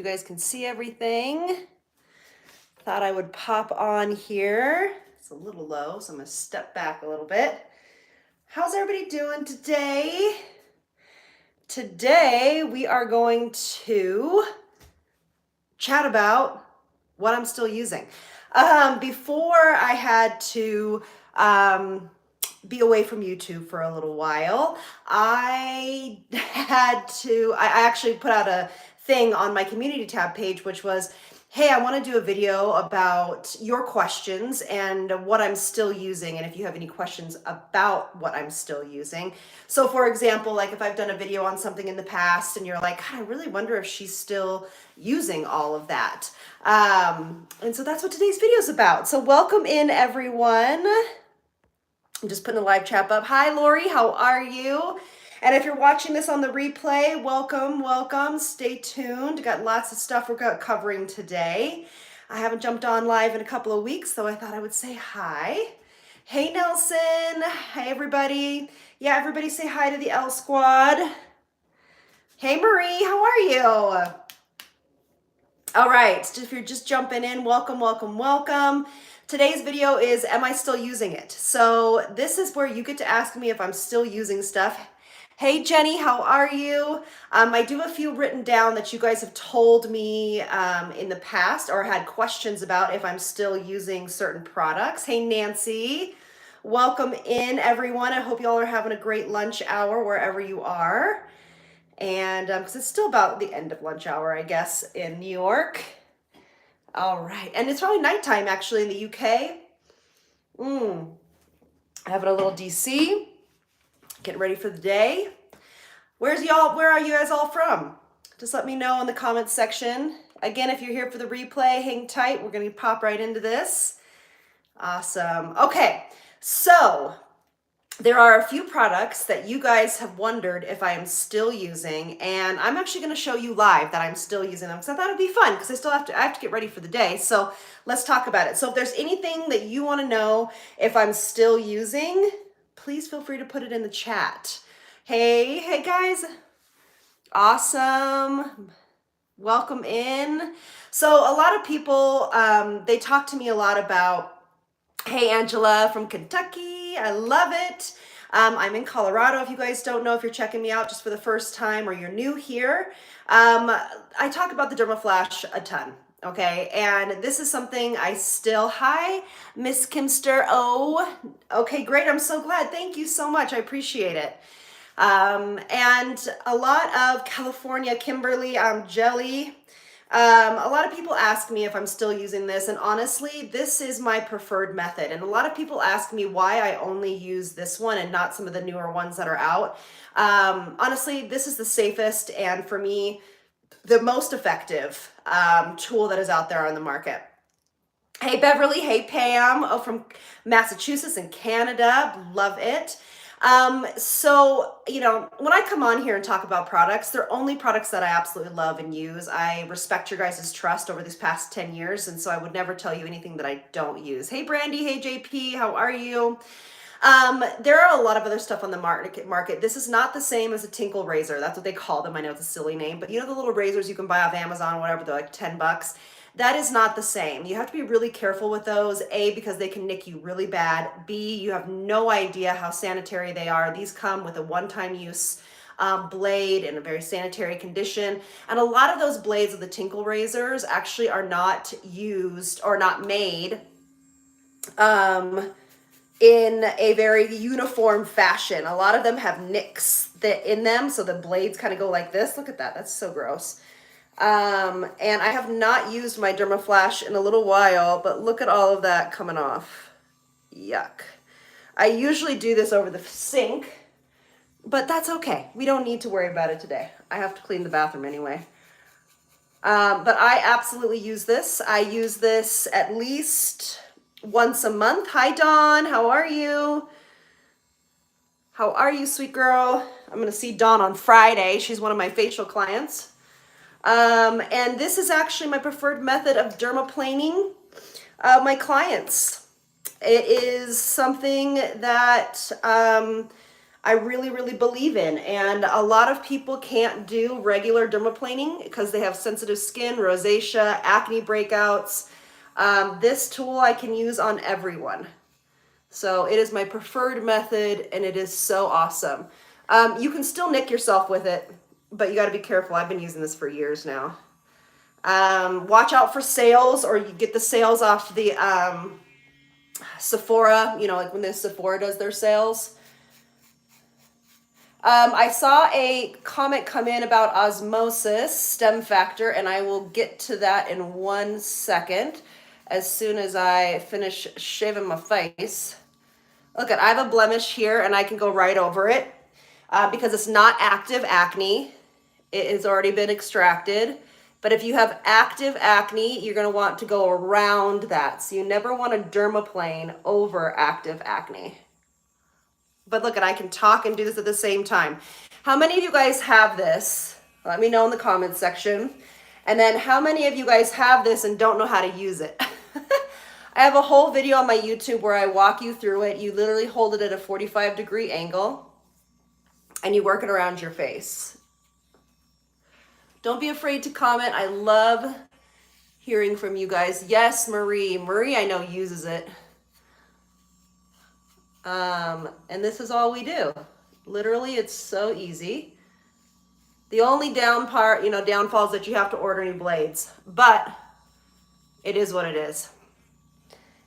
you guys can see everything. Thought I would pop on here. It's a little low, so I'm gonna step back a little bit. How's everybody doing today? Today we are going to chat about what I'm still using. Before I had to be away from YouTube for a little while, I actually put out a thing on my community tab page, which was, hey, I want to do a video about your questions and what I'm still using, and if you have any questions about what I'm still using. So for example, like if I've done a video on something in the past and you're like, God, I really wonder if she's still using all of that. And so that's what today's video is about. So welcome in, everyone. I'm just putting the live chat up. Hi, Lori, how are you? And if you're watching this on the replay, welcome, welcome. Stay tuned. Got lots of stuff we're covering today. I haven't jumped on live in a couple of weeks, so I thought I would say hi. Hey, Nelson. Hey, everybody. Yeah, everybody say hi to the Elle squad. Hey, Marie, how are you? All right, if you're just jumping in, welcome, welcome, welcome. Today's video is, am I still using it? So this is where you get to ask me if I'm still using stuff. Hey Jenny, how are you? I do have a few written down that you guys have told me in the past or had questions about if I'm still using certain products. Hey Nancy, welcome in everyone. I hope y'all are having a great lunch hour wherever you are. And because it's still about the end of lunch hour, I guess, in New York. All right, and it's probably nighttime actually in the UK. Having a little DC. Getting ready for the day. Where are you guys all from? Just let me know in the comments section. Again, if you're here for the replay, hang tight. We're gonna pop right into this. Awesome. Okay, so there are a few products that you guys have wondered if I am still using, and I'm actually gonna show you live that I'm still using them because I thought it'd be fun because I have to get ready for the day. So let's talk about it. So if there's anything that you wanna know if I'm still using, please feel free to put it in the chat. Hey guys. Awesome. Welcome in. So a lot of people, they talk to me a lot about, hey Angela from Kentucky, I love it. I'm in Colorado, if you guys don't know, if you're checking me out just for the first time or you're new here. I talk about the Dermaflash a ton. Okay, and this is something I still, hi, Miss Kimster. Oh, okay, great. I'm so glad. Thank you so much. I appreciate it. And a lot of California, Kimberly, Jelly. A lot of people ask me if I'm still using this, and honestly, this is my preferred method. And a lot of people ask me why I only use this one and not some of the newer ones that are out. Honestly, this is the safest and for me, the most effective tool that is out there on the market. Hey Beverly, hey Pam, from Massachusetts and Canada, love it. So, you know, when I come on here and talk about products, they're only products that I absolutely love and use. I respect your guys' trust over these past 10 years, and so I would never tell you anything that I don't use. Hey Brandy, hey JP, how are you? There are a lot of other stuff on the market. This is not the same as a tinkle razor. That's what they call them. I know it's a silly name, but you know the little razors you can buy off Amazon or whatever, they're like 10 bucks. That is not the same. You have to be really careful with those. A, because they can nick you really bad. B, you have no idea how sanitary they are. These come with a one-time use blade in a very sanitary condition. And a lot of those blades of the tinkle razors actually are not used or not made in a very uniform fashion. A lot of them have nicks in them, so the blades kind of go like this. Look at that, that's so gross. And I have not used my Dermaflash in a little while, but look at all of that coming off. Yuck. I usually do this over the sink, but that's okay. We don't need to worry about it today. I have to clean the bathroom anyway. But I absolutely use this. I use this at least once a month. Hi, Dawn. How are you? How are you, sweet girl? I'm going to see Dawn on Friday. She's one of my facial clients. And this is actually my preferred method of dermaplaning my clients. It is something that I really, really believe in. And a lot of people can't do regular dermaplaning because they have sensitive skin, rosacea, acne breakouts. This tool I can use on everyone. So it is my preferred method, and it is so awesome. You can still nick yourself with it, but you got to be careful. I've been using this for years now. Watch out for sales, or you get the sales off the Sephora, you know, like when the Sephora does their sales. I saw a comment come in about osmosis stem factor, and I will get to that in 1 second as soon as I finish shaving my face. Look, I have a blemish here, and I can go right over it because it's not active acne. It has already been extracted. But if you have active acne, you're going to want to go around that. So you never want to dermaplane over active acne. But look, I can talk and do this at the same time. How many of you guys have this? Let me know in the comments section. And then how many of you guys have this and don't know how to use it? I have a whole video on my YouTube where I walk you through it. You literally hold it at a 45-degree angle and you work it around your face. Don't be afraid to comment. I love hearing from you guys. Yes, Marie. Marie, I know, uses it. And this is all we do. Literally, it's so easy. The only downfall is that you have to order new blades, but it is what it is.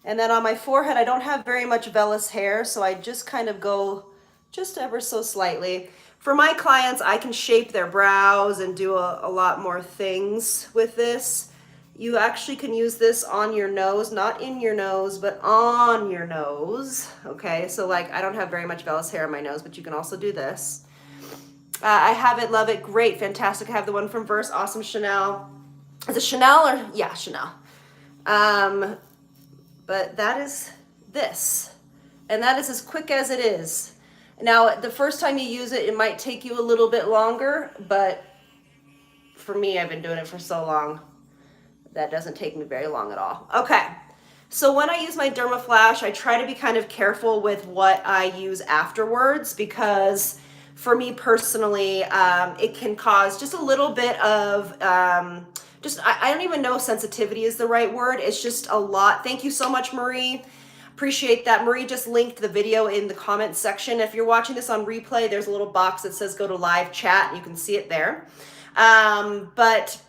And then on my forehead, I don't have very much vellus hair, so I just kind of go just ever so slightly. For my clients, I can shape their brows and do a lot more things with this. You actually can use this on your nose, not in your nose, but on your nose. Okay, so like I don't have very much vellus hair on my nose, but you can also do this. I have it, love it, great, fantastic. I have the one from Verse, awesome Chanel. Is it Chanel or? Yeah, Chanel. But that is this. And that is as quick as it is. Now, the first time you use it, it might take you a little bit longer, but for me, I've been doing it for so long. That doesn't take me very long at all. Okay, so when I use my Dermaflash, I try to be kind of careful with what I use afterwards because for me personally, it can cause just a little bit of, I don't even know sensitivity is the right word. It's just a lot. Thank you so much, Marie. Appreciate that. Marie just linked the video in the comments section. If you're watching this on replay, there's a little box that says go to live chat. And you can see it there. But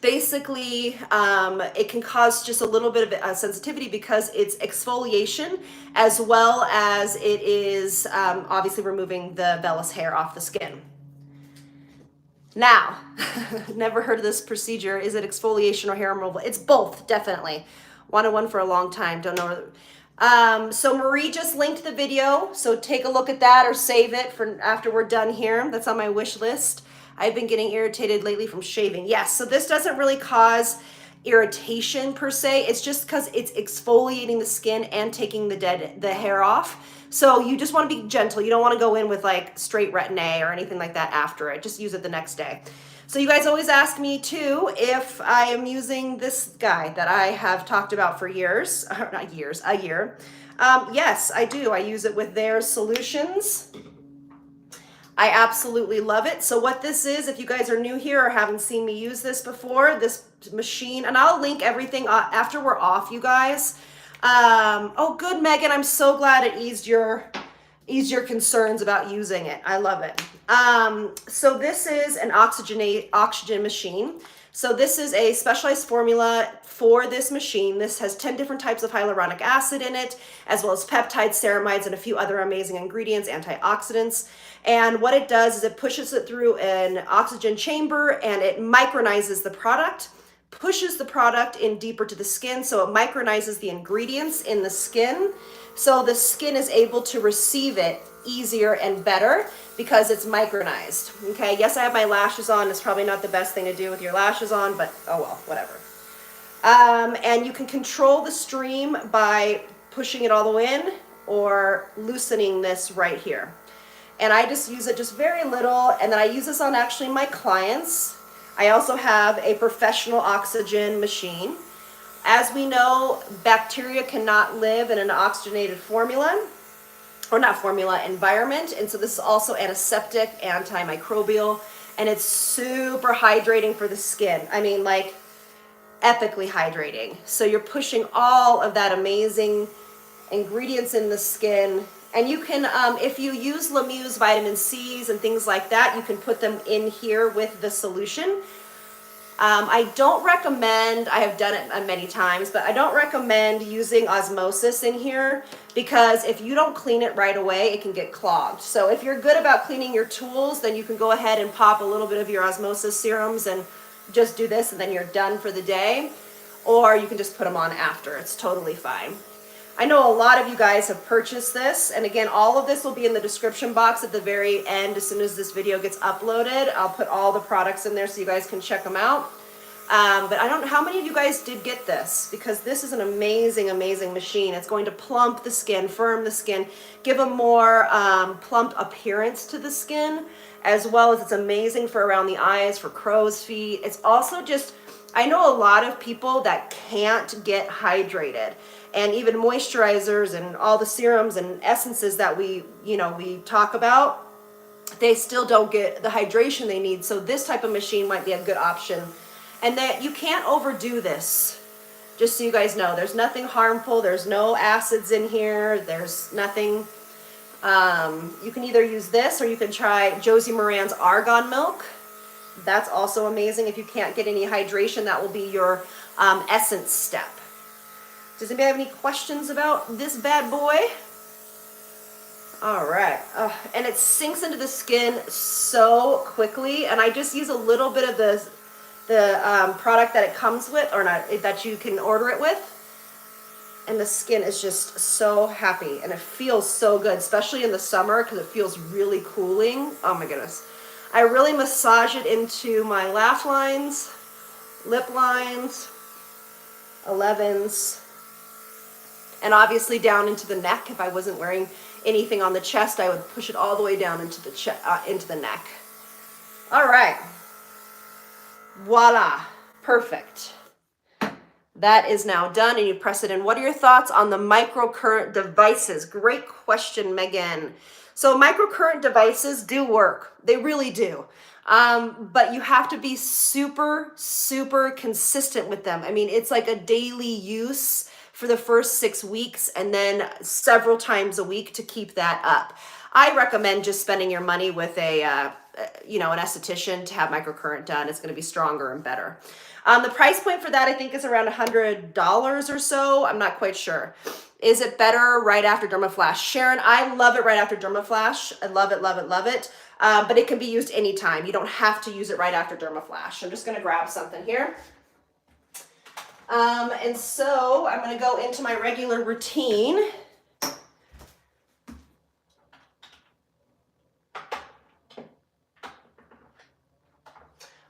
basically, it can cause just a little bit of sensitivity because it's exfoliation as well as it is obviously removing the vellus hair off the skin. Now, never heard of this procedure. Is it exfoliation or hair removal? It's both, definitely. Wanted one for a long time, don't know. So Marie just linked the video, so take a look at that or save it for after we're done here. That's on my wish list. I've been getting irritated lately from shaving. Yes, so this doesn't really cause irritation per se. It's just because it's exfoliating the skin and taking the hair off. So you just want to be gentle. You don't want to go in with like straight Retin-A or anything like that after it. Just use it the next day. So you guys always ask me too if I am using this guy that I have talked about for years, not years, a year. Yes, I do. I use it with their solutions. I absolutely love it. So what this is, if you guys are new here or haven't seen me use this before, this machine, and I'll link everything after we're off, you guys. Oh, good, Megan. I'm so glad it eased your concerns about using it. I love it. So this is an oxygen machine. So this is a specialized formula for this machine. This has 10 different types of hyaluronic acid in it, as well as peptides, ceramides, and a few other amazing ingredients, antioxidants. And what it does is it pushes it through an oxygen chamber and it micronizes the product, pushes the product in deeper to the skin. So it micronizes the ingredients in the skin. So the skin is able to receive it easier and better because it's micronized. Okay, yes, I have my lashes on. It's probably not the best thing to do with your lashes on, but oh well, whatever. And you can control the stream by pushing it all the way in or loosening this right here. And I just use it just very little, and then I use this on actually my clients. I also have a professional oxygen machine. As we know, bacteria cannot live in an oxygenated formula. or not formula, environment. And so this is also antiseptic, antimicrobial, and it's super hydrating for the skin. I mean, like epically hydrating. So you're pushing all of that amazing ingredients in the skin. And you can, if you use Lemieux's vitamin C's and things like that, you can put them in here with the solution. I don't recommend, I have done it many times, but I don't recommend using osmosis in here because if you don't clean it right away, it can get clogged. So if you're good about cleaning your tools, then you can go ahead and pop a little bit of your osmosis serums and just do this and then you're done for the day. Or you can just put them on after, it's totally fine. I know a lot of you guys have purchased this, and again, all of this will be in the description box at the very end. As soon as this video gets uploaded, I'll put all the products in there so you guys can check them out. But I don't know how many of you guys did get this, because this is an amazing, amazing machine. It's going to plump the skin, firm the skin, give a more plump appearance to the skin, as well as it's amazing for around the eyes, for crow's feet. It's also just, I know a lot of people that can't get hydrated. And even moisturizers and all the serums and essences that we talk about, they still don't get the hydration they need. So this type of machine might be a good option. And that you can't overdo this. Just so you guys know, there's nothing harmful. There's no acids in here. There's nothing. You can either use this or you can try Josie Moran's Argan Milk. That's also amazing. If you can't get any hydration, that will be your essence step. Does anybody have any questions about this bad boy? All right. And it sinks into the skin so quickly. And I just use a little bit of the product that it comes with, or not, that you can order it with. And the skin is just so happy. And it feels so good, especially in the summer because it feels really cooling. Oh my goodness. I really massage it into my laugh lines, lip lines, 11s, and obviously down into the neck. If I wasn't wearing anything on the chest, I would push it all the way down into the neck. All right. Voila. Perfect. That is now done, and you press it in. What are your thoughts on the microcurrent devices? Great question, Megan. So microcurrent devices do work. They really do. But you have to be super, super consistent with them. I mean, it's like a daily use for the first 6 weeks and then several times a week to keep that up. I recommend just spending your money with an esthetician to have microcurrent done. It's going to be stronger and better. The price point for that, I think, is around $100 or so. I'm not quite sure. Is it better right after Dermaflash? Sharon, I love it right after Dermaflash. I love it, love it, love it. But it can be used anytime. You don't have to use it right after Dermaflash. I'm just going to grab something here. And so I'm going to go into my regular routine.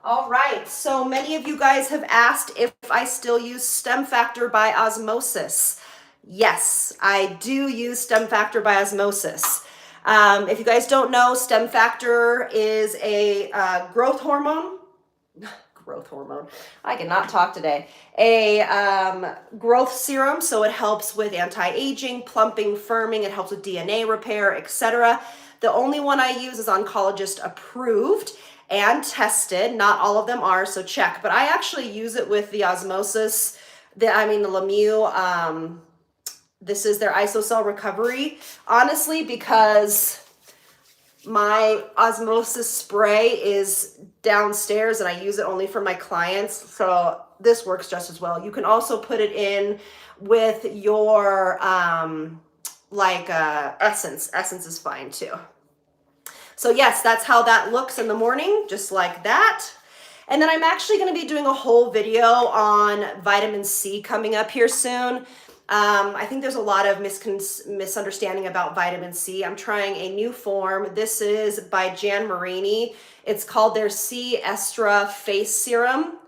All right, so many of you guys have asked if I still use Stem Factor by Osmosis. Yes, I do use Stem Factor by Osmosis. If you guys don't know, Stem Factor is a growth hormone. Growth hormone. I cannot talk today. A growth serum, so it helps with anti-aging, plumping, firming. It helps with DNA repair, etc. The only one I use is oncologist approved and tested. Not all of them are, so check. But I actually use it with the Osmosis, the Lemieux. This is their Isocell Recovery. Honestly, because my osmosis spray is downstairs and I use it only for my clients, so this works just as well. You can also put it in with your essence. Essence is fine too. So yes, that's how that looks in the morning, just like that. And then I'm actually going to be doing a whole video on vitamin C coming up here soon. I think there's a lot of misunderstanding about vitamin C. I'm trying a new form. This is by Jan Marini. It's called their C Estra Face Serum.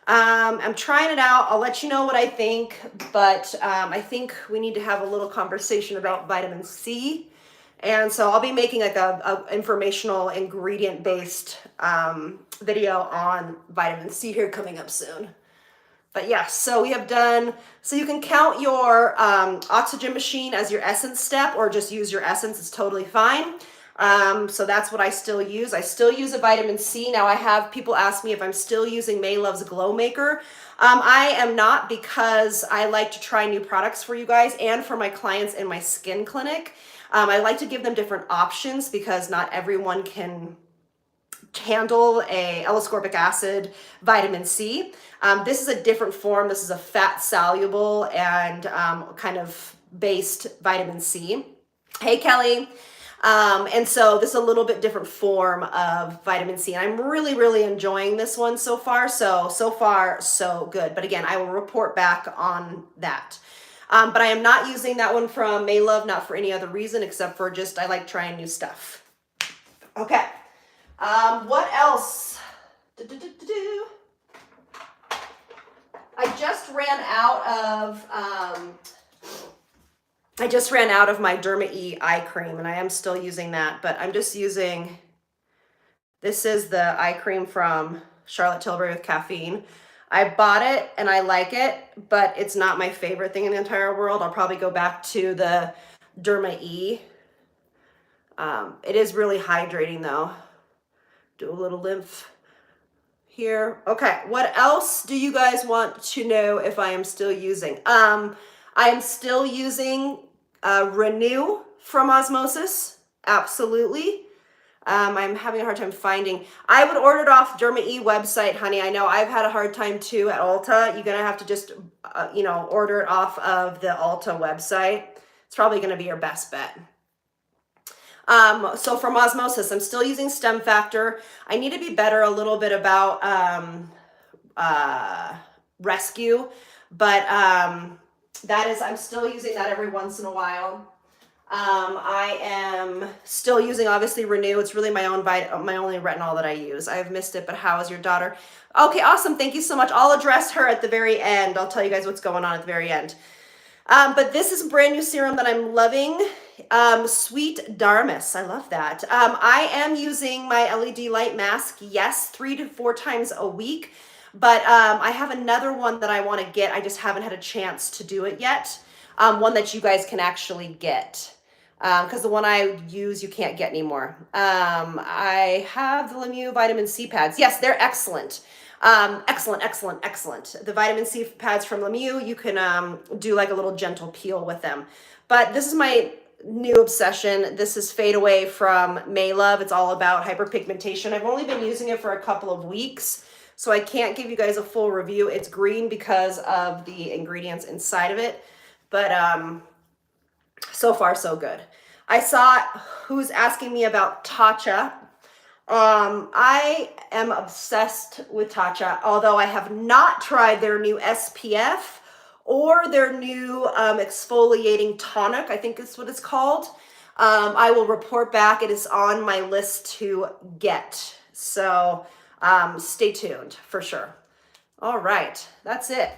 I'm trying it out. I'll let you know what I think, but I think we need to have a little conversation about vitamin C. And so I'll be making like a informational ingredient-based video on vitamin C here coming up soon. But yeah, so we have done, so you can count your oxygen machine as your essence step or just use your essence. It's totally fine. So that's what I still use. I still use a vitamin C. Now I have people ask me if I'm still using May Love's Glow Maker. I am not, because I like to try new products for you guys and for my clients in my skin clinic. I like to give them different options because not everyone can handle a L-ascorbic acid vitamin C. This is a different form. This is a fat soluble and kind of based vitamin C. Hey, Kelly. And so this is a little bit different form of vitamin C. And I'm really, really enjoying this one so far. So far, so good. But again, I will report back on that. But I am not using that one from May Love, not for any other reason except for just I like trying new stuff. Okay. What else? I just ran out of my Derma E eye cream, and I am still using that, but I'm just using, this is the eye cream from Charlotte Tilbury with caffeine. I bought it and I like it, but it's not my favorite thing in the entire world. I'll probably go back to the Derma E. It is really hydrating though. Do a little lymph here. Okay, what else do you guys want to know if I am still using? I am still using Renew from Osmosis, absolutely. I'm having a hard time finding. I would order it off Derma E website, honey. I know I've had a hard time too at Ulta. You're gonna have to just, order it off of the Ulta website. It's probably gonna be your best bet. So from Osmosis, I'm still using Stem Factor. I need to be better a little bit about Rescue, but I'm still using that every once in a while. I am still using, obviously, Renew. It's really my only retinol that I use. I've missed it, but how is your daughter? Okay, awesome. Thank you so much. I'll address her at the very end. I'll tell you guys what's going on at the very end. But this is a brand new serum that I'm loving. Sweet Darmus. I love that. I am using my LED light mask, yes, 3 to 4 times a week. But I have another one that I want to get. I just haven't had a chance to do it yet. One that you guys can actually get. Because the one I use, you can't get anymore. I have the Lemieux vitamin C pads. Yes, they're excellent. Excellent. The vitamin C pads from Lemieux, you can do like a little gentle peel with them. But this is my new obsession. This is Fade Away from May Love. It's all about hyperpigmentation. I've only been using it for a couple of weeks, so I can't give you guys a full review. It's green because of the ingredients inside of it. But so far, so good. I saw who's asking me about Tatcha. I am obsessed with Tatcha, although I have not tried their new SPF or their new exfoliating tonic. I think that's what it's called. I will report back. It is on my list to get. So stay tuned for sure. All right, that's it.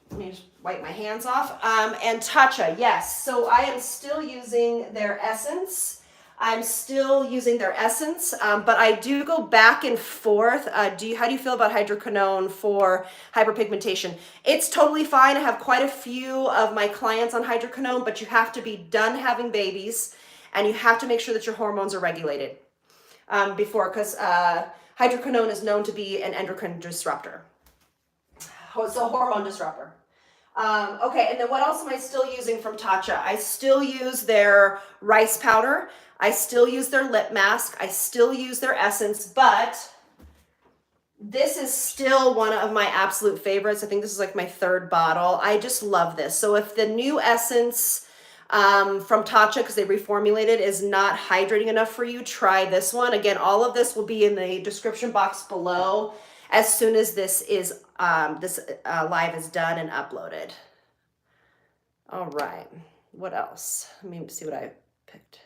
Let me just wipe my hands off. And Tatcha, yes. So I am still using their essence. I'm still using their essence, but I do go back and forth. How do you feel about hydroquinone for hyperpigmentation? It's totally fine. I have quite a few of my clients on hydroquinone, but you have to be done having babies, and you have to make sure that your hormones are regulated because hydroquinone is known to be an endocrine disruptor. It's a hormone disruptor. Okay, and then what else am I still using from Tatcha? I still use their rice powder. I still use their lip mask. I still use their essence, but this is still one of my absolute favorites. I think this is like my 3rd bottle. I just love this. So if the new essence from Tatcha, because they reformulated, is not hydrating enough for you, try this one. Again, all of this will be in the description box below as soon as this is live is done and uploaded. All right, what else? Let me see what I picked.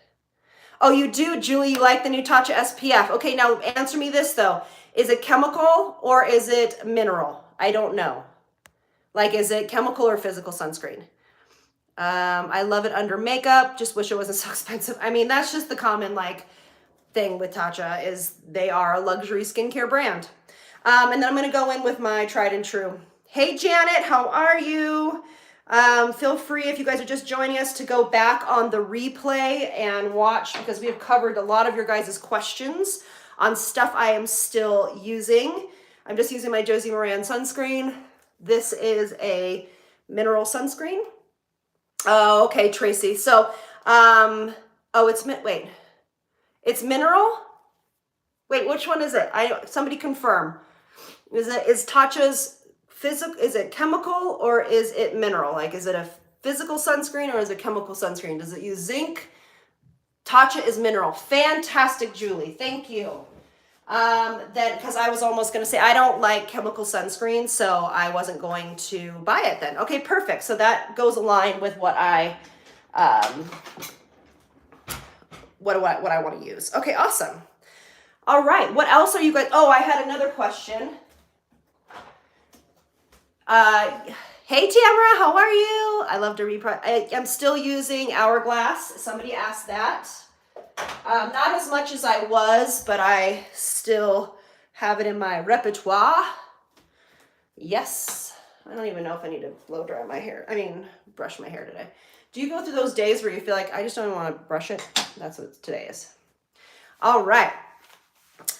Oh, you do, Julie, you like the new Tatcha SPF. Okay, now answer me this though. Is it chemical or is it mineral? I don't know. Like, is it chemical or physical sunscreen? I love it under makeup. Just wish it wasn't so expensive. I mean, that's just the common thing with Tatcha is they are a luxury skincare brand. And then I'm going to go in with my tried and true Hey, Janet, how are you? Feel free, if you guys are just joining us, to go back on the replay and watch, because we have covered a lot of your guys' questions on stuff I am still using. I'm just using my Josie Moran sunscreen. This is a mineral sunscreen. Oh, okay, Tracy. So, oh, wait, it's mineral? Wait, which one is it? Somebody confirm. Is Tatcha's physical, is it chemical or is it mineral? Like, is it a physical sunscreen or is it chemical sunscreen? Does it use zinc? Tatcha is mineral. Fantastic, Julie. Thank you. Then, because I was almost going to say, I don't like chemical sunscreen, so I wasn't going to buy it then. Okay, perfect. So that goes aligned with what I, what I want to use. Okay, awesome. All right, what else are you guys? Oh, I had another question. Hey Tamara, how are you? I love to I'm still using Hourglass. Somebody asked that. Not as much as I was, but I still have it in my repertoire. Yes. I don't even know if I need to blow dry my hair. Brush my hair today. Do you go through those days where you feel like, I just don't want to brush it? That's what today is. All right.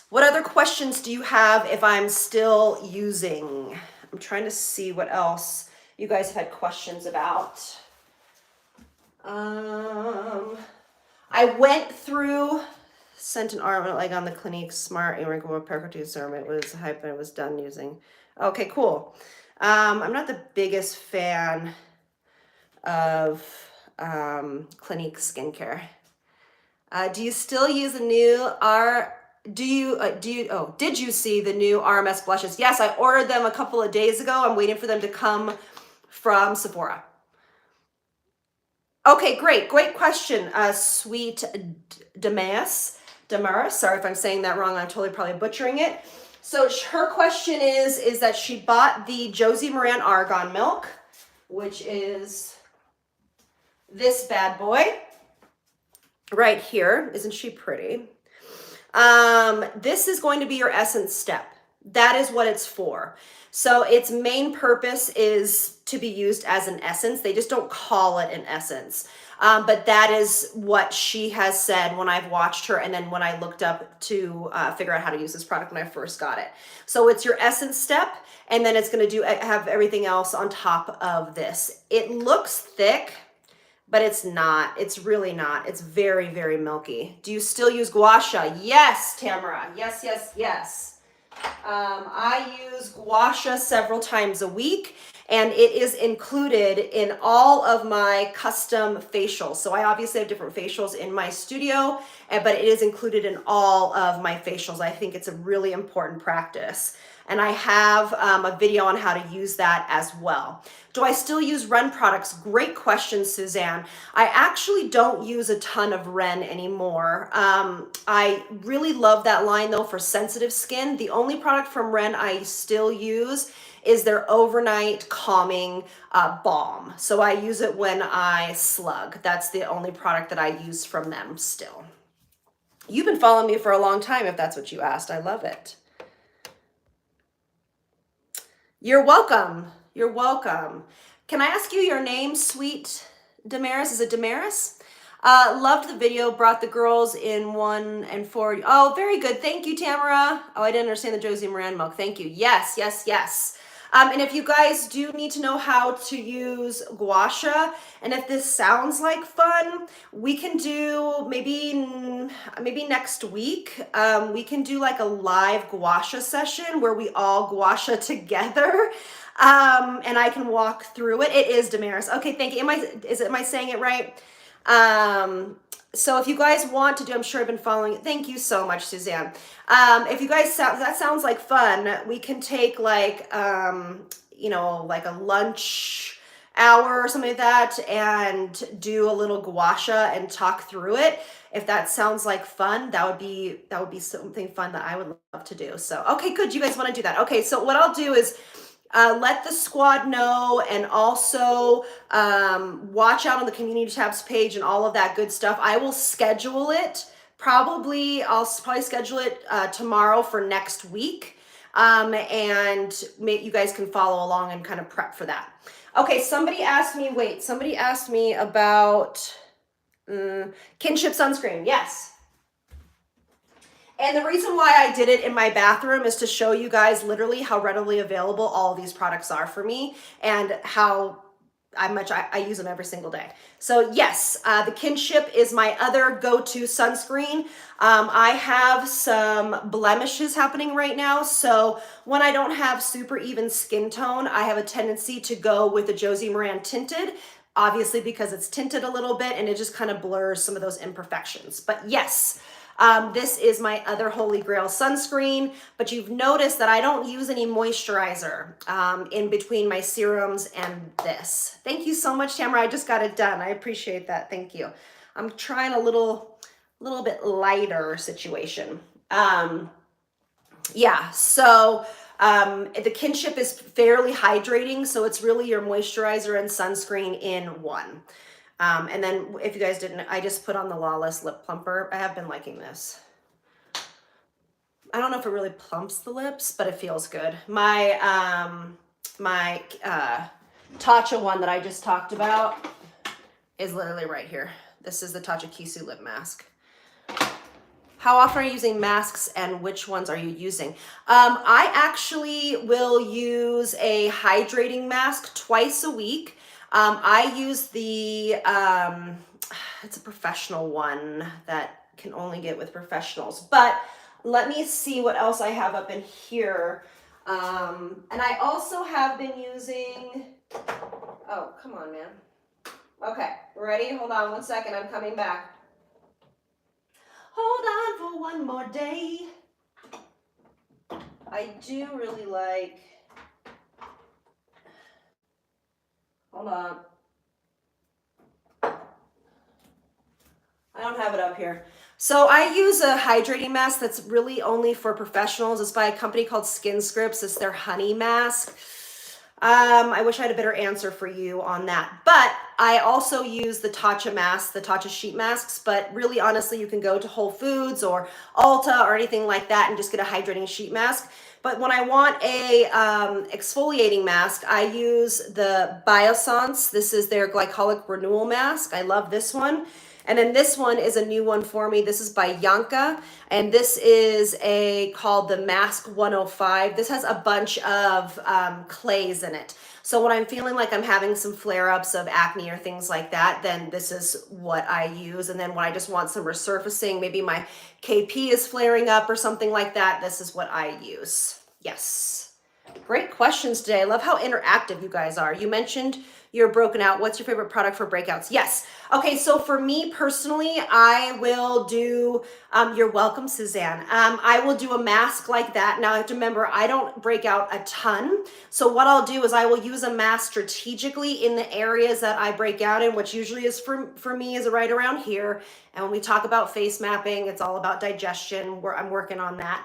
What other questions do you have if I'm still using? I'm trying to see what else you guys have had questions about. I went through, sent an arm like on the Clinique Smart Wrinkle Repair Serum. It was hype and it was done using. Okay, cool. I'm not the biggest fan of Clinique skincare. Do you still use the new did you see the new RMS blushes? Yes, I ordered them a couple of days ago. I'm waiting for them to come from Sephora. Okay, great question. Sweet Damaris. Sorry if I'm saying that wrong. I'm probably butchering it. So her question is that she bought the Josie Moran Argan Milk, which is this bad boy right here. Isn't she pretty? This is going to be your essence step. That is what it's for. So its main purpose is to be used as an essence. They just don't call it an essence. But that is what she has said when I've watched her and then when I looked up to figure out how to use this product when I first got it. So it's your essence step, and then it's going to have everything else on top of this. It looks thick, but it's not. It's really not. It's very, very milky. Do you still use gua sha? Yes, Tamara. Yes. I use gua sha several times a week, and it is included in all of my custom facials. So I obviously have different facials in my studio, but it is included in all of my facials. I think it's a really important practice. And I have a video on how to use that as well. Do I still use Ren products? Great question, Suzanne. I actually don't use a ton of Ren anymore. I really love that line though for sensitive skin. The only product from Ren I still use is their overnight calming balm. So I use it when I slug. That's the only product that I use from them still. You've been following me for a long time if that's what you asked. I love it. You're welcome. You're welcome. Can I ask you your name, Sweet Damaris? Is it Damaris? Loved the video, brought the girls in 1 and 4. Oh, very good. Thank you, Tamara. Oh, I didn't understand the Josie Moran milk. Thank you. Yes. And if you guys do need to know how to use gua sha, and if this sounds like fun, we can do maybe next week. We can do like a live gua sha session where we all gua sha together, and I can walk through it. It is Damaris. Okay, thank you. Am I saying it right? So if you guys want to do, I'm sure I've been following it. Thank you so much, Suzanne. If you guys, that sounds like fun, we can take like, like a lunch hour or something like that and do a little gua sha and talk through it. If that sounds like fun, that would be something fun that I would love to do. So, okay, good. You guys want to do that. Okay. So what I'll do is, let the squad know, and also watch out on the community tabs page and all of that good stuff. I will schedule it. I'll probably schedule it tomorrow for next week. and you guys can follow along and kind of prep for that. Okay, somebody asked me about Kinship sunscreen. Yes. And the reason why I did it in my bathroom is to show you guys literally how readily available all of these products are for me and how much I use them every single day. So yes, the Kinship is my other go-to sunscreen. I have some blemishes happening right now. So when I don't have super even skin tone, I have a tendency to go with the Josie Moran Tinted, obviously because it's tinted a little bit and it just kind of blurs some of those imperfections. But yes, this is my other holy grail sunscreen, but you've noticed that I don't use any moisturizer in between my serums and this. Thank you so much, Tamara. I just got it done. I appreciate that. Thank you. I'm trying a little bit lighter situation. Yeah, so the Kinship is fairly hydrating, so it's really your moisturizer and sunscreen in one. And then if you guys didn't, I just put on the Lawless Lip Plumper. I have been liking this. I don't know if it really plumps the lips, but it feels good. My Tatcha one that I just talked about is literally right here. This is the Tatcha Kisu lip mask. How often are you using masks and which ones are you using? I actually will use a hydrating mask twice a week. I use the, it's a professional one that can only get with professionals, but let me see what else I have up in here. And I also have been using, oh, come on, man. Okay, ready? Hold on 1 second, I'm coming back. Hold on for one more day. I do really like, hold on. I don't have it up here. So I use a hydrating mask that's really only for professionals. It's by a company called Skin Scripts. It's their honey mask. I wish I had a better answer for you on that. But I also use the Tatcha mask, the Tatcha sheet masks. But really, honestly, you can go to Whole Foods or Ulta or anything like that and just get a hydrating sheet mask. But when I want a exfoliating mask, I use the Biossance. This is their glycolic renewal mask. I love this one. And then this one is a new one for me. This is by Yanka, and this is called the Mask 105. This has a bunch of clays in it. So when I'm feeling like I'm having some flare-ups of acne or things like that, then this is what I use. And then when I just want some resurfacing, maybe my KP is flaring up or something like that, this is what I use. Yes. Great questions today. I love how interactive you guys are. You mentioned you're broken out. What's your favorite product for breakouts? Yes. Okay, so for me personally, I will do, you're welcome, Suzanne. I will do a mask like that. Now I have to remember, I don't break out a ton. So what I'll do is I will use a mask strategically in the areas that I break out in, which usually is for me is right around here. And when we talk about face mapping, it's all about digestion, where I'm working on that.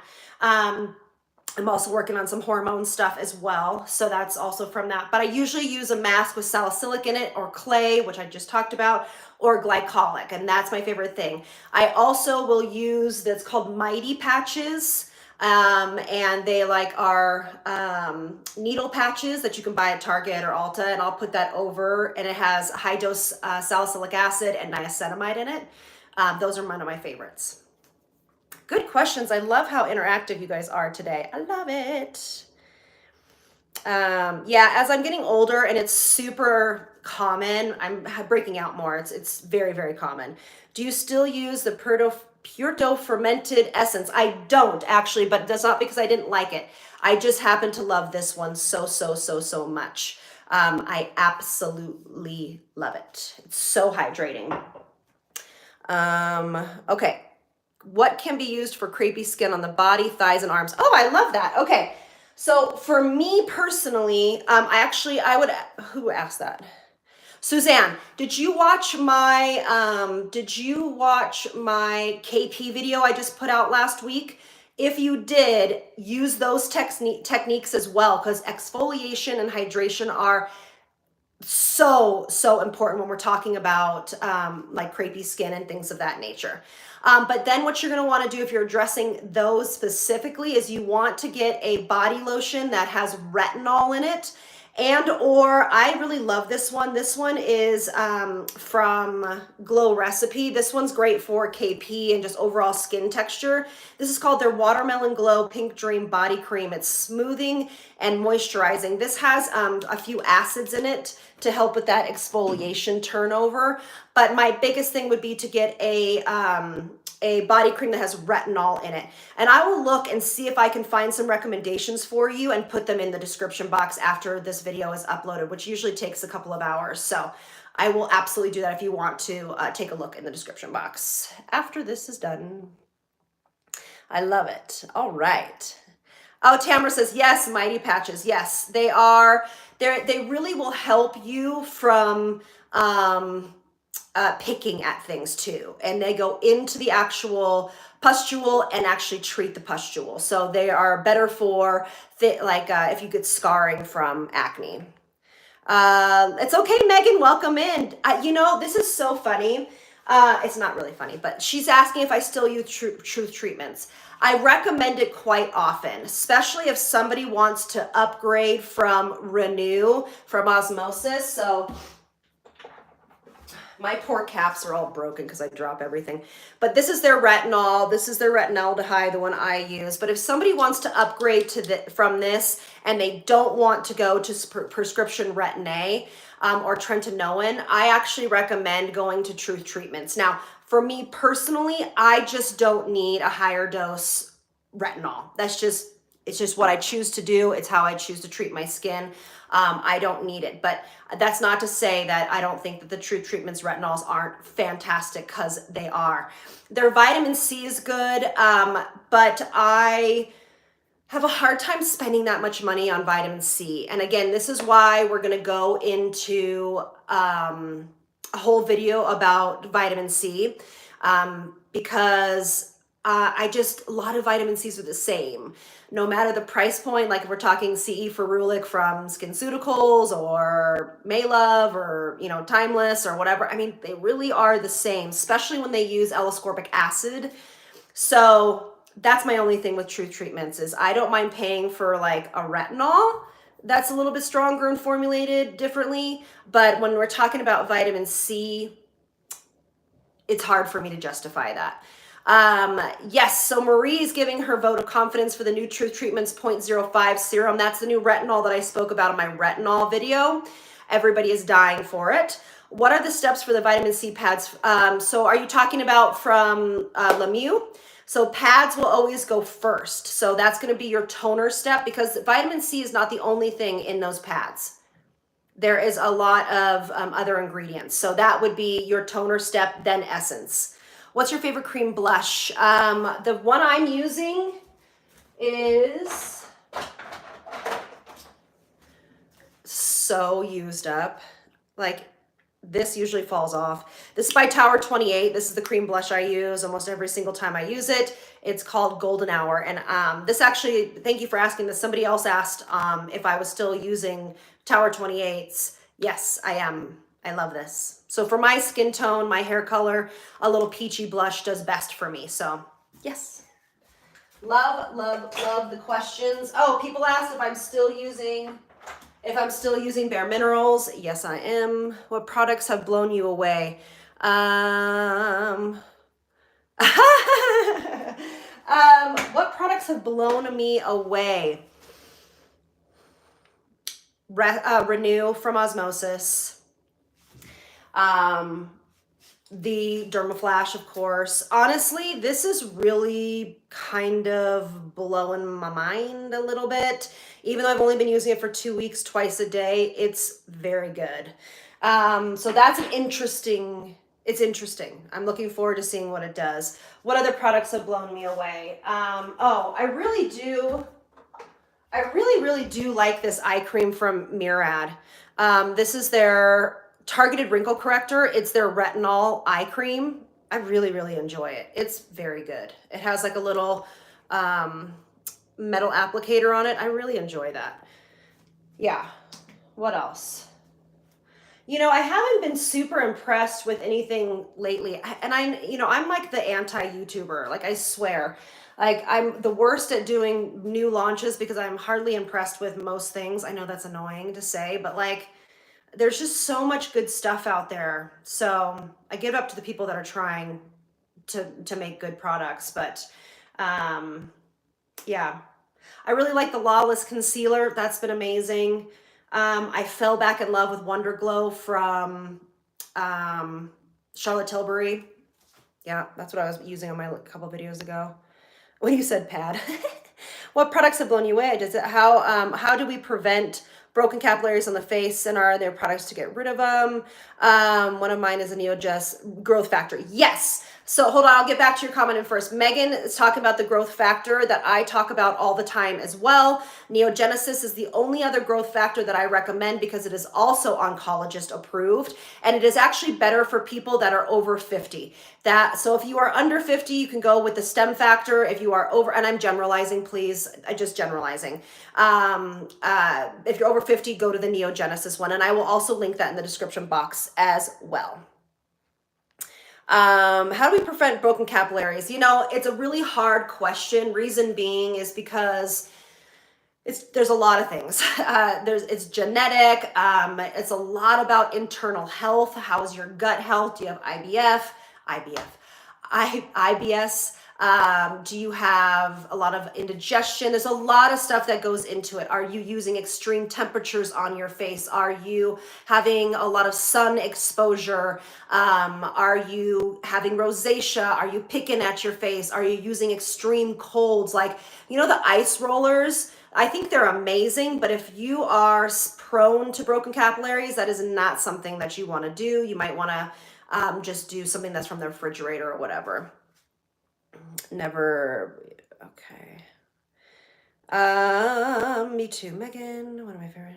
I'm also working on some hormone stuff as well. So that's also from that. But I usually use a mask with salicylic in it or clay, which I just talked about, or glycolic. And that's my favorite thing. I also will use that's called Mighty Patches. And they are needle patches that you can buy at Target or Ulta. And I'll put that over, and it has high dose salicylic acid and niacinamide in it. Those are one of my favorites. Good questions. I love how interactive you guys are today. I love it. Yeah, as I'm getting older and it's super common, I'm breaking out more. It's very, very common. Do you still use the Purto fermented essence? I don't actually, but that's not because I didn't like it. I just happen to love this one so much. I absolutely love it. It's so hydrating. Okay. What can be used for crepey skin on the body, thighs, and arms? Oh, I love that. Okay. So for me personally, who asked that? Suzanne, did you watch my KP video I just put out last week? If you did, use those techniques as well, because exfoliation and hydration are so important when we're talking about like crepey skin and things of that nature. But then what you're going to want to do if you're addressing those specifically is you want to get a body lotion that has retinol in it. And or I really love this one. This one is from Glow Recipe. This one's great for KP and just overall skin texture. This is called their Watermelon Glow Pink Dream Body Cream. It's smoothing and moisturizing. This has a few acids in it to help with that exfoliation turnover. But my biggest thing would be to get a body cream that has retinol in it. And I will look and see if I can find some recommendations for you and put them in the description box after this video is uploaded, which usually takes a couple of hours. So I will absolutely do that if you want to take a look in the description box after this is done. I love it. All right. Oh, Tamara says, yes, Mighty Patches. Yes, they are. They really will help you from picking at things too. And they go into the actual pustule and actually treat the pustule. So they are better for if you get scarring from acne. It's okay, Megan, welcome in. You know, this is so funny. It's not really funny, but she's asking if I still use Truth treatments. I recommend it quite often, especially if somebody wants to upgrade from Renew, from Osmosis. So my poor caps are all broken because I drop everything. But this is their retinol. This is their retinaldehyde, the one I use. But if somebody wants to upgrade to from this and they don't want to go to prescription Retin-A or Trentanoin, I actually recommend going to Truth Treatments. Now, for me personally, I just don't need a higher dose retinol. It's just what I choose to do. It's how I choose to treat my skin. I don't need it, but that's not to say that I don't think that the Truth Treatments retinols aren't fantastic, because they are. Their vitamin C is good, but I have a hard time spending that much money on vitamin C. And again, this is why we're going to go into a whole video about vitamin C, because a lot of vitamin C's are the same. No matter the price point, like if we're talking CE Ferulic from SkinCeuticals or Maylove or, you know, Timeless or whatever. I mean, they really are the same, especially when they use L-ascorbic acid. So that's my only thing with Truth Treatments is I don't mind paying for like a retinol that's a little bit stronger and formulated differently. But when we're talking about vitamin C, it's hard for me to justify that. Yes, so Marie's giving her vote of confidence for the new Truth Treatments 0.05 serum. That's the new retinol that I spoke about in my retinol video. Everybody is dying for it. What are the steps for the vitamin C pads? So are you talking about from Lemieux? So pads will always go first. So that's going to be your toner step, because vitamin C is not the only thing in those pads. There is a lot of other ingredients. So that would be your toner step, then essence. What's your favorite cream blush? The one I'm using is so used up. Like, this usually falls off. This is by Tower 28. This is the cream blush I use almost every single time I use it. It's called Golden Hour. And this actually, thank you for asking this. Somebody else asked if I was still using Tower 28s. Yes, I am. I love this. So for my skin tone, my hair color, a little peachy blush does best for me. So yes. Love, love, love the questions. Oh, people asked if I'm still using Bare Minerals. Yes, I am. What products have blown you away? What products have blown me away? Renew from Osmosis. The Dermaflash, of course. Honestly, this is really kind of blowing my mind a little bit. Even though I've only been using it for 2 weeks, twice a day, it's very good. So that's it's interesting. I'm looking forward to seeing what it does. What other products have blown me away? Oh, I really do like this eye cream from Murad. This is their targeted wrinkle corrector. It's their retinol eye cream. I really, really enjoy it. It's very good. It has like a little metal applicator on it. I really enjoy that. Yeah. What else? You know, I haven't been super impressed with anything lately. And I'm like the anti-YouTuber. Like, I swear. Like, I'm the worst at doing new launches because I'm hardly impressed with most things. I know that's annoying to say, but like, there's just so much good stuff out there. So I give it up to the people that are trying to make good products. But um, yeah, I really like the Lawless Concealer. That's been amazing. I fell back in love with Wonder Glow from Charlotte Tilbury. Yeah, that's what I was using on my couple videos ago. When you said pad, what products have blown you away? Does it how do we prevent broken capillaries on the face, and are there products to get rid of them? One of mine is a Neogess growth factor. Yes. So hold on, I'll get back to your comment in first. Megan is talking about the growth factor that I talk about all the time as well. Neogenesis is the only other growth factor that I recommend because it is also oncologist approved, and it is actually better for people that are over 50. So if you are under 50, you can go with the stem factor. If you are over, and I'm generalizing, please, I just generalizing. If you're over 50, go to the Neogenesis one, and I will also link that in the description box as well. How do we prevent broken capillaries? You know, it's a really hard question. Reason being is because there's a lot of things. It's genetic. It's a lot about internal health. How is your gut health? Do you have IBS? Do you have a lot of indigestion? There's a lot of stuff that goes into it. Are you using extreme temperatures on your face? Are you having a lot of sun exposure? Are you having rosacea? Are you picking at your face? Are you using extreme colds? Like, you know, the ice rollers, I think they're amazing, but if you are prone to broken capillaries, that is not something that you want to do. You might want to just do something that's from the refrigerator or whatever. Never. Okay. Me too, Megan. One of my favorite.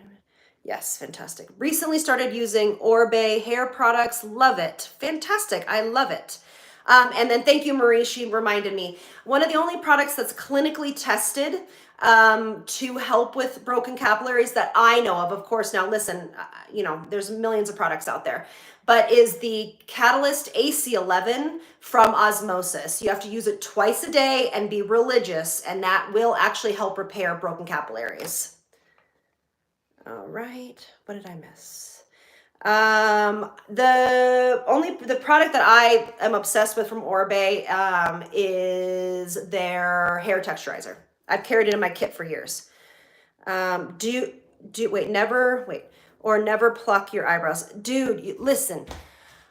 Yes, fantastic. Recently started using Orbe hair products. Love it. Fantastic. I love it. And then thank you, Marie. She reminded me. One of the only products that's clinically tested to help with broken capillaries that I know of course, now listen, you know, there's millions of products out there, but is the Catalyst AC11 from Osmosis. You have to use it twice a day and be religious, and that will actually help repair broken capillaries. All right, what did I miss? The product that I am obsessed with from Orbe is their hair texturizer. I've carried it in my kit for years. Never pluck your eyebrows. Dude, listen,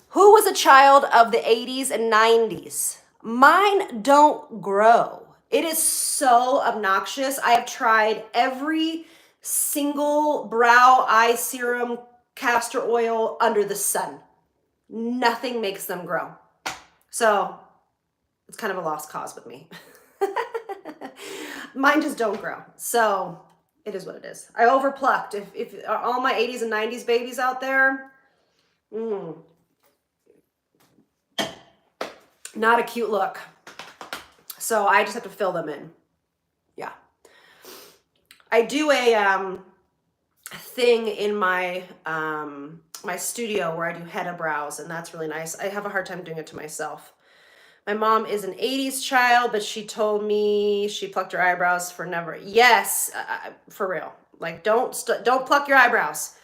who was a child of the 80s and 90s? Mine don't grow. It is so obnoxious. I have tried every single brow eye serum, castor oil under the sun. Nothing makes them grow. So it's kind of a lost cause with me. Mine just don't grow. So it is what it is. I overplucked. If all my 80s and 90s babies out there, not a cute look. So I just have to fill them in. Yeah. I do a thing in my my studio where I do henna brows, and that's really nice. I have a hard time doing it to myself. My mom is an 80s child, but she told me she plucked her eyebrows for never. Yes, for real. Like, don't pluck your eyebrows.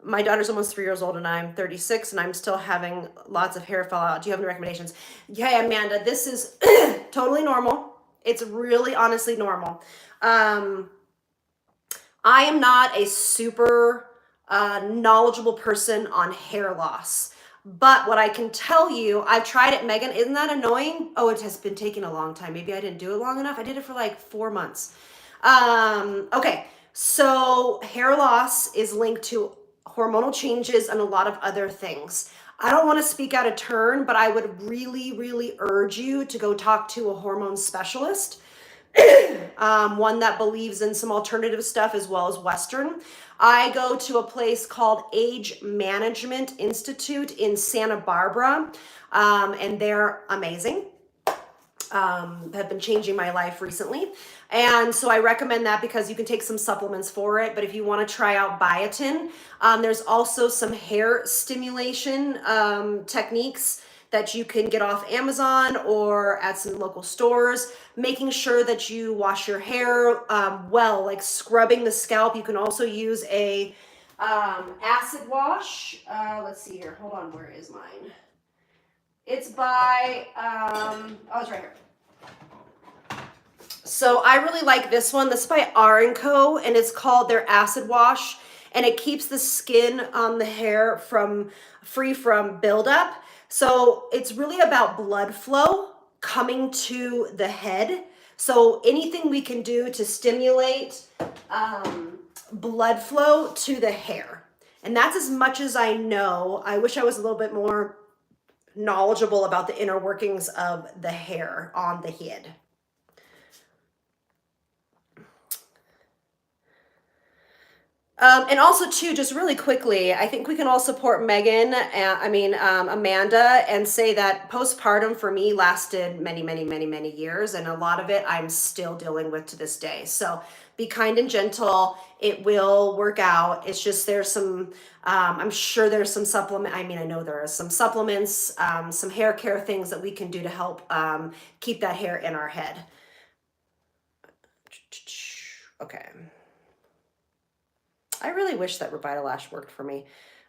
My daughter's almost 3 years old and I'm 36 and I'm still having lots of hair fall out. Do you have any recommendations? Yeah, Amanda, this is totally normal. It's really honestly normal. I am not a super knowledgeable person on hair loss. But what I can tell you, I've tried it, Megan. Isn't that annoying? Oh, it has been taking a long time. Maybe I didn't do it long enough. I did it for like 4 months. Okay, so hair loss is linked to hormonal changes and a lot of other things. I don't want to speak out of turn, but I would really, really urge you to go talk to a hormone specialist. One that believes in some alternative stuff as well as Western. I go to a place called Age Management Institute in Santa Barbara, and they're amazing. have been changing my life recently. And so I recommend that because you can take some supplements for it. But if you want to try out biotin, there's also some hair stimulation techniques that you can get off Amazon or at some local stores, making sure that you wash your hair well, like scrubbing the scalp. You can also use a acid wash. Let's see here. Hold on. Where is mine? It's by, oh, it's right here. So I really like this one. This is by R&Co, and it's called their Acid Wash, and it keeps the skin on the hair free from buildup. So it's really about blood flow coming to the head. So anything we can do to stimulate blood flow to the hair. And that's as much as I know. I wish I was a little bit more knowledgeable about the inner workings of the hair on the head. And also too, just really quickly, I think we can all support Amanda, and say that postpartum for me lasted many, many, many, many years. And a lot of it I'm still dealing with to this day. So be kind and gentle. It will work out. It's just, there's some, I'm sure there's some supplement. I know there are some supplements, some hair care things that we can do to help keep that hair in our head. Okay. I really wish that Revitalash worked for me.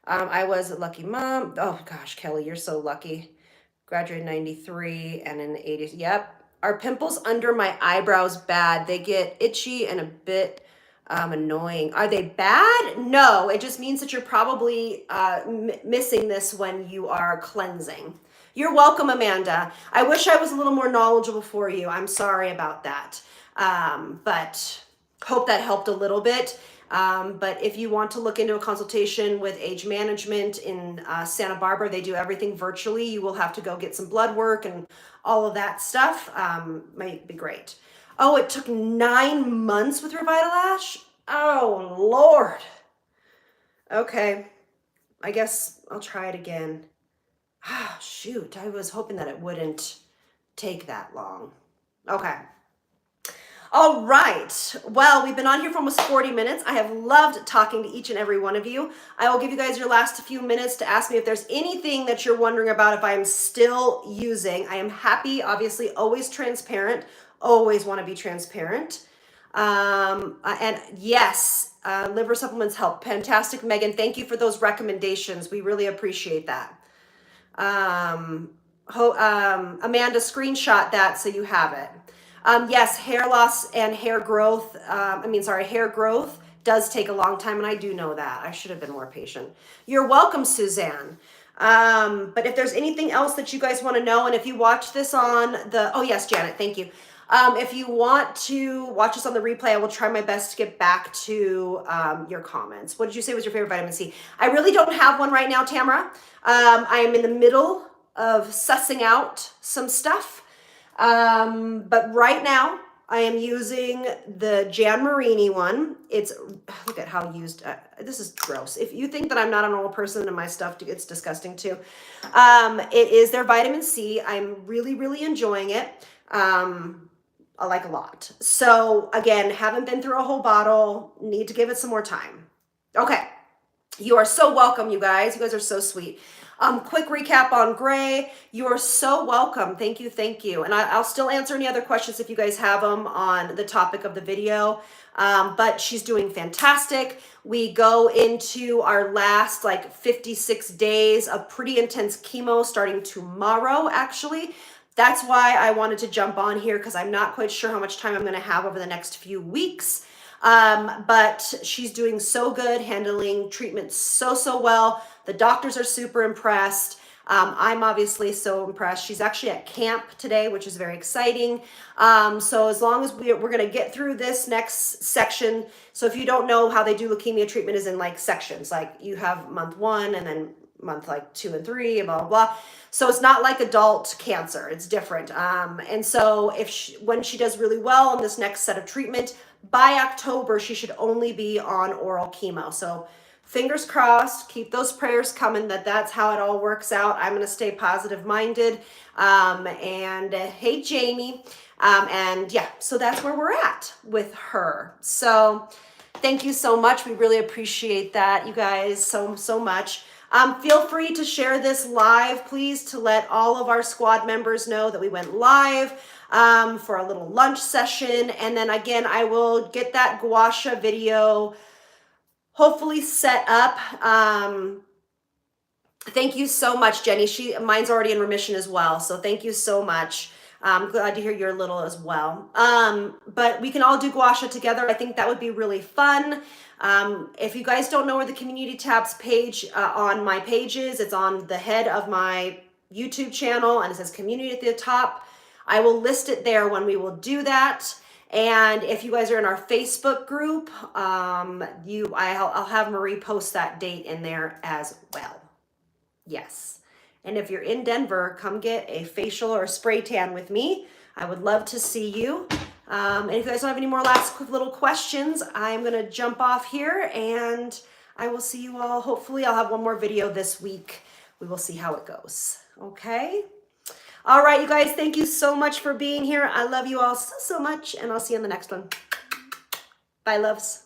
I was a lucky mom. Oh gosh, Kelly, you're so lucky. Graduated in 93 and in the 80s. Yep. Are pimples under my eyebrows bad? They get itchy and a bit annoying. Are they bad? No, it just means that you're probably missing this when you are cleansing. You're welcome, Amanda. I wish I was a little more knowledgeable for you. I'm sorry about that. But hope that helped a little bit. But if you want to look into a consultation with age management in Santa Barbara, they do everything virtually. You will have to go get some blood work and all of that stuff. Might be great. Oh, it took 9 months with Revitalash? Oh, Lord. Okay. I guess I'll try it again. Ah, shoot. I was hoping that it wouldn't take that long. Okay. All right. Well, we've been on here for almost 40 minutes. I have loved talking to each and every one of you. I will give you guys your last few minutes to ask me if there's anything that you're wondering about if I am still using. I am happy, obviously, always transparent. Always want to be transparent. And yes, liver supplements help. Fantastic, Megan. Thank you for those recommendations. We really appreciate that. Amanda, screenshot that so you have it. Yes, hair loss and hair growth, hair growth does take a long time, and I do know that. I should have been more patient. You're welcome, Suzanne. But if there's anything else that you guys want to know, and if you watch this on the, oh yes, Janet, thank you. If you want to watch this on the replay, I will try my best to get back to your comments. What did you say was your favorite vitamin C? I really don't have one right now, Tamara. I am in the middle of sussing out some stuff. But right now I am using the Jan Marini one. It's, look at how used, this is gross. If you think that I'm not a normal person and my stuff, it's disgusting too. It is their vitamin C. I'm really, really enjoying it. I like a lot. So again, haven't been through a whole bottle, need to give it some more time. Okay. You are so welcome, you guys. You guys are so sweet. Quick recap on Gray. You are so welcome. Thank you. Thank you. And I'll still answer any other questions if you guys have them on the topic of the video. But she's doing fantastic. We go into our last 56 days of pretty intense chemo starting tomorrow, actually. That's why I wanted to jump on here, because I'm not quite sure how much time I'm going to have over the next few weeks. But she's doing so good, handling treatment so well. The doctors are super impressed. I'm obviously so impressed. She's actually at camp today, which is very exciting. So as long as we're going to get through this next section. So if you don't know how they do leukemia treatment is in sections, you have month 1 and then month 2 and 3 and blah, blah, blah. So it's not like adult cancer. It's different. And so when she does really well on this next set of treatment, by October, she should only be on oral chemo. So fingers crossed, keep those prayers coming that that's how it all works out. I'm going to stay positive minded. Hey, Jamie. And yeah, so that's where we're at with her. So thank you so much. We really appreciate that, you guys, so much. Feel free to share this live, please, to let all of our squad members know that we went live for a little lunch session. And then again, I will get that gua sha video hopefully set up. Thank you so much, Jenny. Mine's already in remission as well. So thank you so much. I'm glad to hear your little as well. But we can all do gua sha together. I think that would be really fun. If you guys don't know where the community tabs page on my page is, it's on the head of my YouTube channel and it says community at the top. I will list it there when we will do that. And if you guys are in our Facebook group, I'll have Marie post that date in there as well. Yes. And if you're in Denver, come get a facial or a spray tan with me. I would love to see you. And if you guys don't have any more last quick little questions, I'm going to jump off here and I will see you all. Hopefully I'll have one more video this week. We will see how it goes. Okay. All right, you guys, thank you so much for being here. I love you all so much, and I'll see you in the next one. Bye, loves.